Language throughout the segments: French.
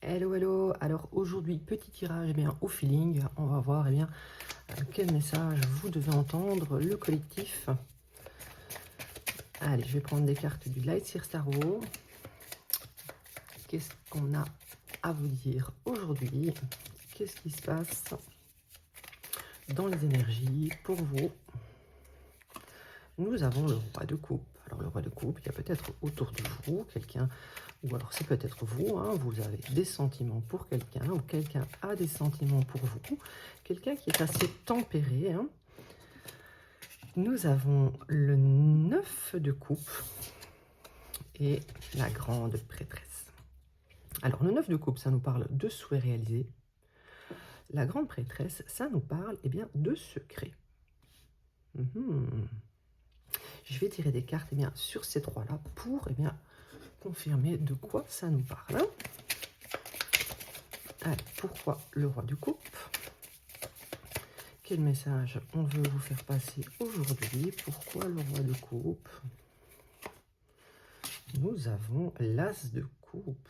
Hello, hello. Alors aujourd'hui, petit tirage au feeling. On va voir quel message vous devez entendre, le collectif. Allez, je vais prendre des cartes du Light Seer Tarot. Qu'est-ce qu'on a à vous dire aujourd'hui? Qu'est-ce qui se passe dans les énergies pour vous? Nous avons le roi de coupe. Alors le roi de coupe, il y a peut-être autour de vous quelqu'un, ou alors c'est peut-être vous, vous avez des sentiments pour quelqu'un, ou quelqu'un a des sentiments pour vous, quelqu'un qui est assez tempéré. Nous avons le 9 de coupe et la grande prêtresse. Alors le 9 de coupe, ça nous parle de souhaits réalisés. La grande prêtresse, ça nous parle de secrets. Je vais tirer des cartes sur ces trois-là pour confirmer de quoi ça nous parle. Allez, pourquoi le roi de coupe? Quel message on veut vous faire passer aujourd'hui? Pourquoi le roi de coupe? Nous avons l'as de coupe.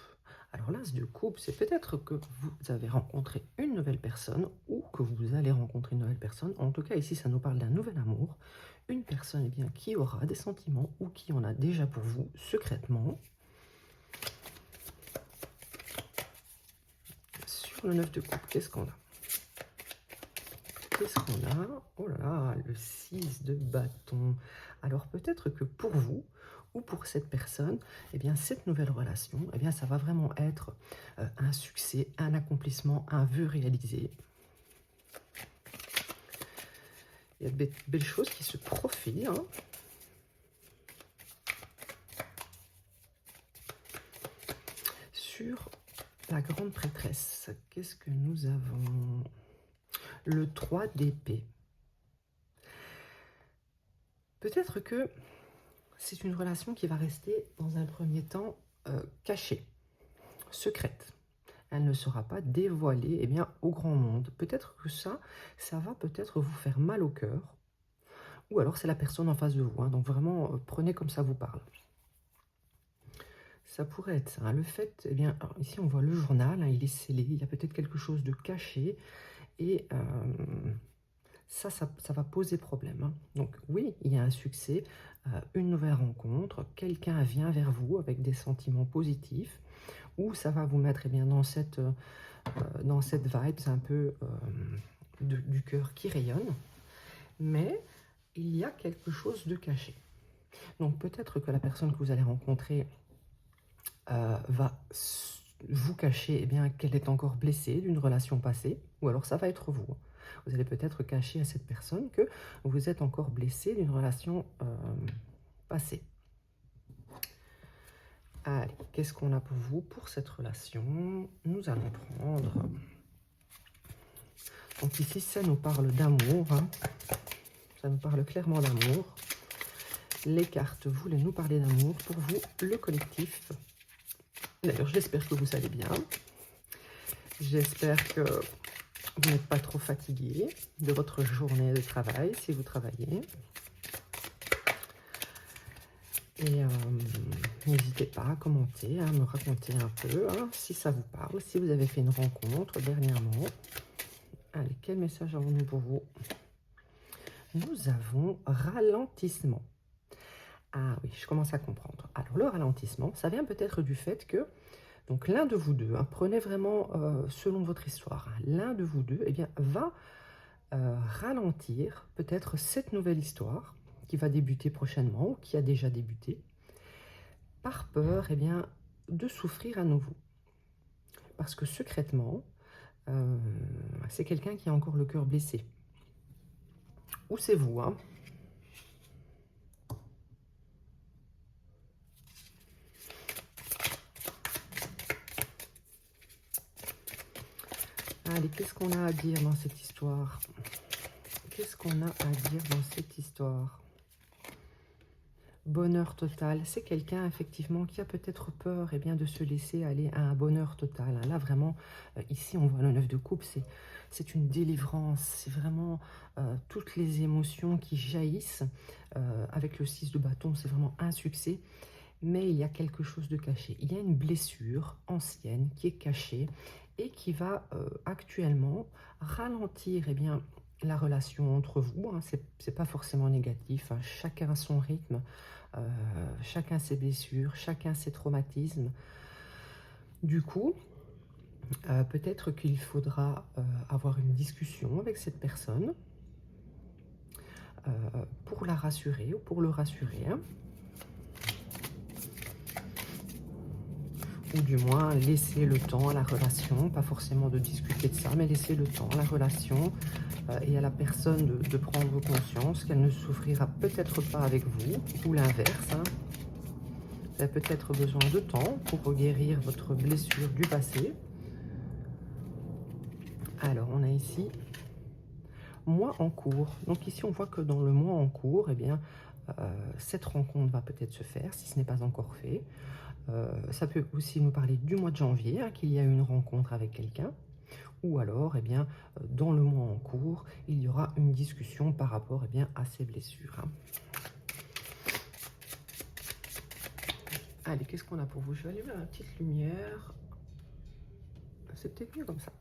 Alors l'as de coupe, c'est peut-être que vous avez rencontré une nouvelle personne ou que vous allez rencontrer une nouvelle personne. En tout cas, ici, ça nous parle d'un nouvel amour. Une personne qui aura des sentiments ou qui en a déjà pour vous secrètement. Sur le 9 de coupe, qu'est-ce qu'on a? Qu'est-ce qu'on a? Oh là là, le 6 de bâton. Alors peut-être que pour vous, ou pour cette personne, cette nouvelle relation, ça va vraiment être un succès, un accomplissement, un vœu réalisé. Il y a de belles choses qui se profilent. Sur la grande prêtresse, qu'est-ce que nous avons? Le 3 d'épée. Peut-être que c'est une relation qui va rester dans un premier temps cachée, secrète. Elle ne sera pas dévoilée au grand monde. Peut-être que ça va peut-être vous faire mal au cœur. Ou alors c'est la personne en face de vous. Donc vraiment, prenez comme ça vous parle. Ça pourrait être ça. Le fait, ici on voit le journal, il est scellé. Il y a peut-être quelque chose de caché. Et ça va poser problème. Donc oui, il y a un succès, une nouvelle rencontre. Quelqu'un vient vers vous avec des sentiments positifs. Ou ça va vous mettre dans cette vibe un peu du cœur qui rayonne, mais il y a quelque chose de caché. Donc peut-être que la personne que vous allez rencontrer va vous cacher qu'elle est encore blessée d'une relation passée, ou alors ça va être vous. Vous allez peut-être cacher à cette personne que vous êtes encore blessé d'une relation passée. Allez, qu'est-ce qu'on a pour vous pour cette relation? Nous allons prendre... Donc ici, ça nous parle d'amour. Ça nous parle clairement d'amour. Les cartes voulaient nous parler d'amour. Pour vous, le collectif. D'ailleurs, j'espère que vous allez bien. J'espère que vous n'êtes pas trop fatigué de votre journée de travail, si vous travaillez. Et n'hésitez pas à commenter, à me raconter un peu si ça vous parle, si vous avez fait une rencontre dernièrement. Allez, quel message avons-nous pour vous? Nous avons ralentissement. Ah oui, je commence à comprendre. Alors, le ralentissement, ça vient peut-être du fait que donc l'un de vous deux, prenez vraiment selon votre histoire, l'un de vous deux va ralentir peut-être cette nouvelle histoire qui va débuter prochainement ou qui a déjà débuté, par peur de souffrir à nouveau. Parce que secrètement, c'est quelqu'un qui a encore le cœur blessé. Ou c'est vous, Allez, qu'est-ce qu'on a à dire dans cette histoire? Qu'est-ce qu'on a à dire dans cette histoire? Bonheur total. C'est quelqu'un, effectivement, qui a peut-être peur de se laisser aller à un bonheur total. Là, vraiment, ici, on voit le 9 de coupe. C'est une délivrance. C'est vraiment toutes les émotions qui jaillissent. Avec le 6 de bâton, c'est vraiment un succès. mais il y a quelque chose de caché. Il y a une blessure ancienne qui est cachée et qui va actuellement ralentir eh bien, la relation entre vous. Hein. C'est pas forcément négatif, hein. Chacun a son rythme, chacun ses blessures, chacun ses traumatismes. Du coup, peut-être qu'il faudra avoir une discussion avec cette personne pour la rassurer ou pour le rassurer. Hein. Ou du moins laisser le temps à la relation, pas forcément de discuter de ça, mais laisser le temps à la relation et à la personne de prendre conscience qu'elle ne souffrira peut-être pas avec vous, ou l'inverse. Hein. Vous avez peut-être besoin de temps pour guérir votre blessure du passé. Alors, on a ici mois en cours. Donc ici, on voit que dans le mois en cours, eh bien, cette rencontre va peut-être se faire, si ce n'est pas encore fait. Ça peut aussi nous parler du mois de janvier, hein, qu'il y a une rencontre avec quelqu'un. Ou alors, eh bien, dans le mois en cours, il y aura une discussion par rapport eh bien, à ces blessures. Hein. Allez, qu'est-ce qu'on a pour vous? Je vais allumer la petite lumière. C'est peut-être mieux comme ça.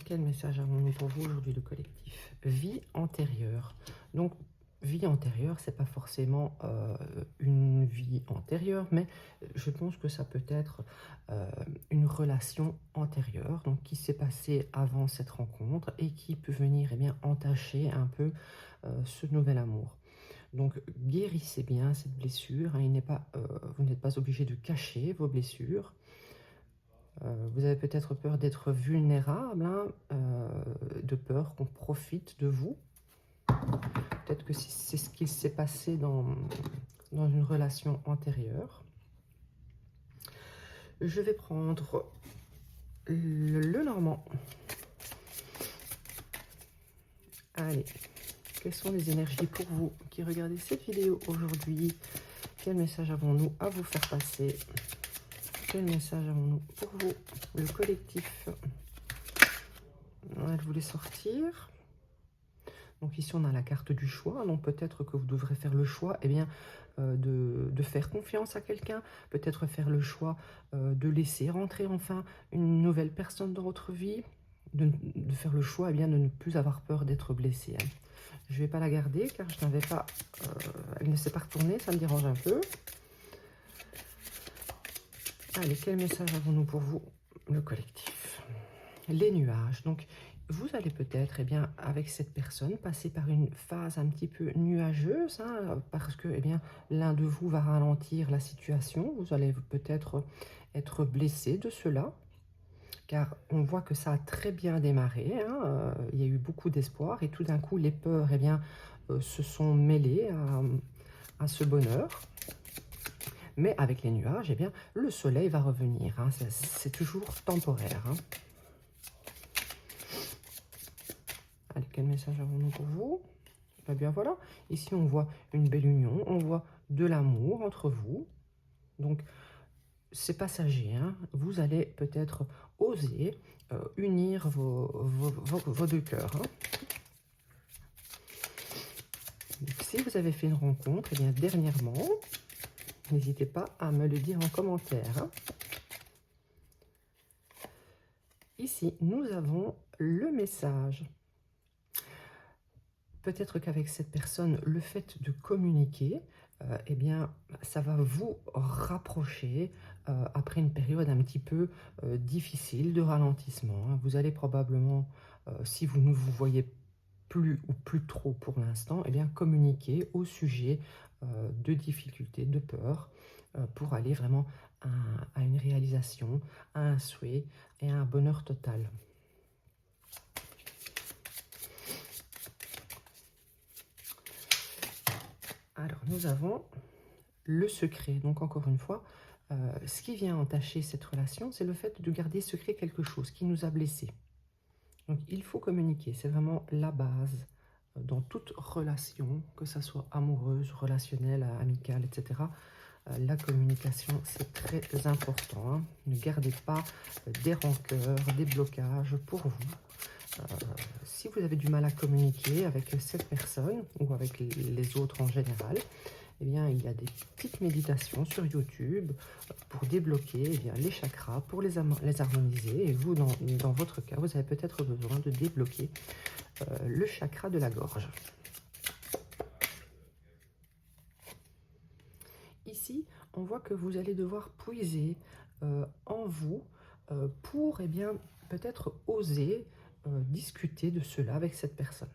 Quel message avons-nous pour vous aujourd'hui, le collectif? Vie antérieure. Donc, vie antérieure, c'est pas forcément une vie antérieure, mais je pense que ça peut être une relation antérieure, donc qui s'est passée avant cette rencontre et qui peut venir eh bien, entacher un peu ce nouvel amour. Donc, guérissez bien cette blessure. Hein, vous n'êtes pas obligé de cacher vos blessures. Vous avez peut-être peur d'être vulnérable, hein, de peur qu'on profite de vous. Peut-être que c'est ce qui s'est passé dans une relation antérieure. Je vais prendre le Normand. Allez, quelles sont les énergies pour vous qui regardez cette vidéo aujourd'hui? Quel message avons-nous à vous faire passer? Quel message avons-nous pour vous, le collectif? Elle voulait sortir. Donc ici, on a la carte du choix. Donc peut-être que vous devrez faire le choix eh bien, de faire confiance à quelqu'un. Peut-être faire le choix de laisser rentrer enfin une nouvelle personne dans votre vie. De faire le choix eh bien, de ne plus avoir peur d'être blessé. Hein. Je ne vais pas la garder car je n'avais pas... elle ne s'est pas retournée, ça me dérange un peu. Allez, quel message avons-nous pour vous, le collectif? Les nuages. Donc, vous allez peut-être, eh bien, avec cette personne, passer par une phase un petit peu nuageuse, hein, parce que, eh bien, l'un de vous va ralentir la situation. Vous allez peut-être être blessé de cela, car on voit que ça a très bien démarré. Hein, il y a eu beaucoup d'espoir et tout d'un coup, les peurs, eh bien, se sont mêlées à ce bonheur. Mais avec les nuages, eh bien, le soleil va revenir. Hein, c'est toujours temporaire. Hein. Allez, quel message avons-nous pour vous? Eh bien voilà, ici on voit une belle union, on voit de l'amour entre vous. Donc, c'est passager. Hein. Vous allez peut-être oser unir vos deux cœurs. Hein. Donc, si vous avez fait une rencontre, eh bien dernièrement, n'hésitez pas à me le dire en commentaire. Hein. Ici, nous avons le message. Peut-être qu'avec cette personne, le fait de communiquer, eh bien, ça va vous rapprocher après une période un petit peu difficile de ralentissement. Hein. Vous allez probablement, si vous ne vous voyez plus ou plus trop pour l'instant, eh bien, communiquer au sujet de difficultés, de peur, pour aller vraiment à une réalisation, à un souhait et à un bonheur total. Alors, nous avons le secret. Donc, encore une fois, ce qui vient entacher cette relation, c'est le fait de garder secret quelque chose qui nous a blessés. Donc, il faut communiquer. C'est vraiment la base dans toute relation, que ce soit amoureuse, relationnelle, amicale, etc. La communication, c'est très important. Hein. Ne gardez pas des rancœurs, des blocages pour vous. Si vous avez du mal à communiquer avec cette personne ou avec les autres en général, eh bien, il y a des petites méditations sur YouTube pour débloquer eh bien, les chakras, pour les harmoniser. Et vous, dans votre cas, vous avez peut-être besoin de débloquer le chakra de la gorge. Ici, on voit que vous allez devoir puiser en vous pour eh bien, peut-être oser discuter de cela avec cette personne.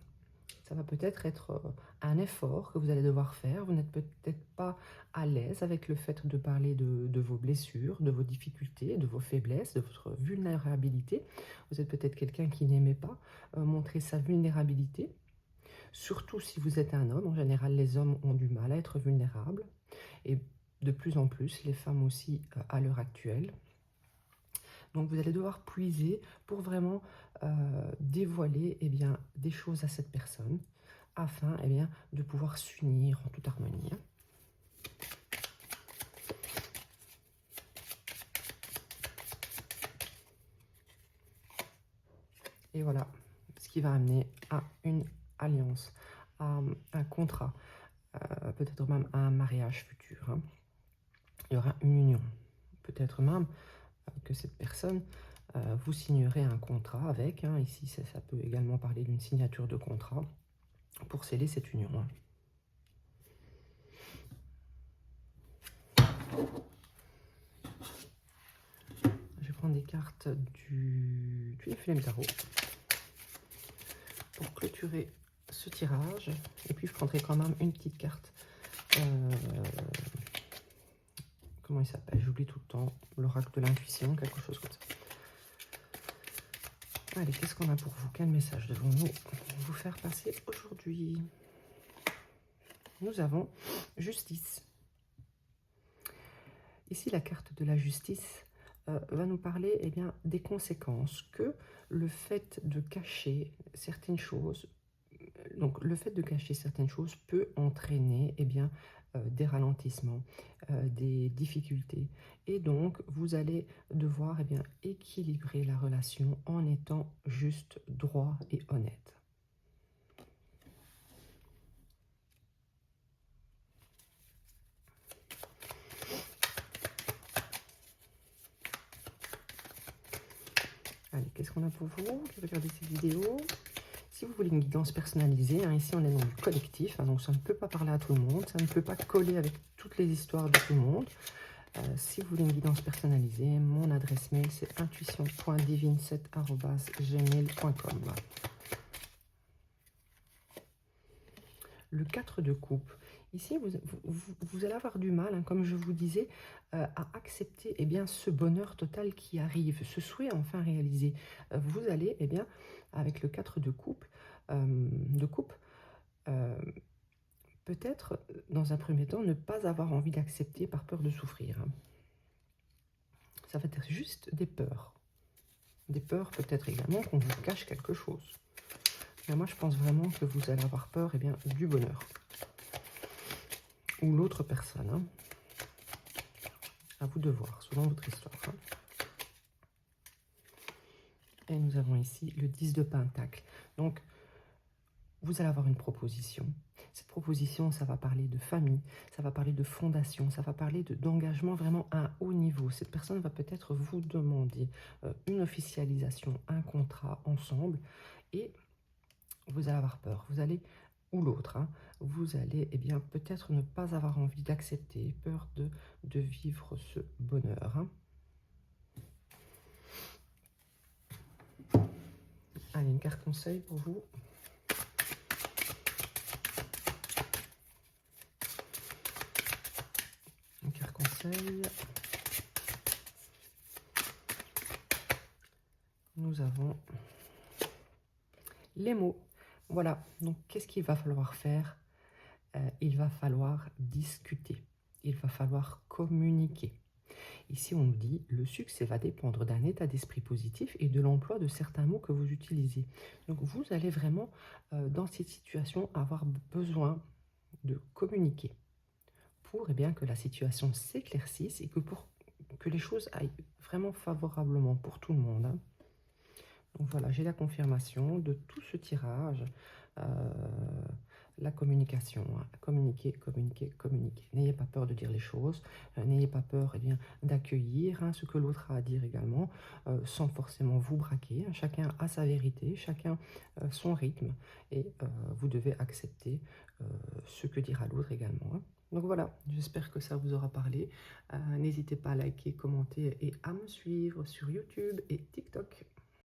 Ça va peut-être être un effort que vous allez devoir faire. Vous n'êtes peut-être pas à l'aise avec le fait de parler de vos blessures, de vos difficultés, de vos faiblesses, de votre vulnérabilité. Vous êtes peut-être quelqu'un qui n'aimait pas montrer sa vulnérabilité. Surtout si vous êtes un homme. En général, les hommes ont du mal à être vulnérables. Et de plus en plus, les femmes aussi à l'heure actuelle. Donc vous allez devoir puiser pour vraiment dévoiler eh bien, des choses à cette personne afin eh bien, de pouvoir s'unir en toute harmonie. Et voilà, ce qui va amener à une alliance, à un contrat, peut-être même à un mariage futur. Hein. Il y aura une union. Peut-être même que cette personne, vous signerez un contrat avec. Hein. Ici, ça peut également parler d'une signature de contrat pour sceller cette union. Hein. Je vais prendre des cartes du Flemme Tarot pour clôturer ce tirage. Et puis je prendrai quand même une petite carte. Comment il s'appelle? J'oublie tout le temps. L'oracle de l'intuition, quelque chose comme ça. Allez, qu'est-ce qu'on a pour vous? Quel message devons-nous vous faire passer aujourd'hui? Nous avons justice. Ici, la carte de la justice va nous parler eh bien, des conséquences que le fait de cacher certaines choses, donc le fait de cacher certaines choses peut entraîner eh bien, des ralentissements, des difficultés. Et donc, vous allez devoir eh bien, équilibrer la relation en étant juste, droit et honnête. Allez, qu'est-ce qu'on a pour vous? Regardez cette vidéo. Si vous voulez une guidance personnalisée, hein, ici on est dans du collectif, hein, donc ça ne peut pas parler à tout le monde, ça ne peut pas coller avec toutes les histoires de tout le monde. Si vous voulez une guidance personnalisée, mon adresse mail c'est intuition.divine7@gmail.com. Le 4 de coupe. Ici, vous allez avoir du mal, hein, comme je vous disais, à accepter eh bien, ce bonheur total qui arrive, ce souhait enfin réalisé. Vous allez, eh bien, avec le 4 de coupe, peut-être, dans un premier temps, ne pas avoir envie d'accepter par peur de souffrir. Hein. Ça va être juste des peurs. Des peurs peut-être également qu'on vous cache quelque chose. Mais moi, je pense vraiment que vous allez avoir peur eh bien, du bonheur. Ou l'autre personne. Hein. À vous de voir, selon votre histoire. Hein. Et nous avons ici le 10 de Pentacle. Donc, vous allez avoir une proposition. Cette proposition, ça va parler de famille, ça va parler de fondation, ça va parler d'engagement vraiment à un haut niveau. Cette personne va peut-être vous demander une officialisation, un contrat ensemble. Et vous allez avoir peur. Vous allez, ou l'autre, hein, vous allez eh bien peut-être ne pas avoir envie d'accepter, peur de vivre ce bonheur. Hein. Allez, une carte conseil pour vous. Une carte conseil. Nous avons les mots. Voilà, donc qu'est-ce qu'il va falloir faire? Il va falloir discuter. Il va falloir communiquer. Ici, on nous dit, le succès va dépendre d'un état d'esprit positif et de l'emploi de certains mots que vous utilisez. Donc, vous allez vraiment, dans cette situation, avoir besoin de communiquer pour eh bien, que la situation s'éclaircisse et que les choses aillent vraiment favorablement pour tout le monde. Hein. Donc voilà, j'ai la confirmation de tout ce tirage. Heu, la communication, hein. Communiquer, communiquer, communiquer. N'ayez pas peur de dire les choses, n'ayez pas peur, eh bien, d'accueillir, hein, ce que l'autre a à dire également, sans forcément vous braquer, hein. Chacun a sa vérité, chacun, son rythme et vous devez accepter, ce que dira l'autre également, hein. Donc voilà, j'espère que ça vous aura parlé. N'hésitez pas à liker, commenter et à me suivre sur YouTube et TikTok.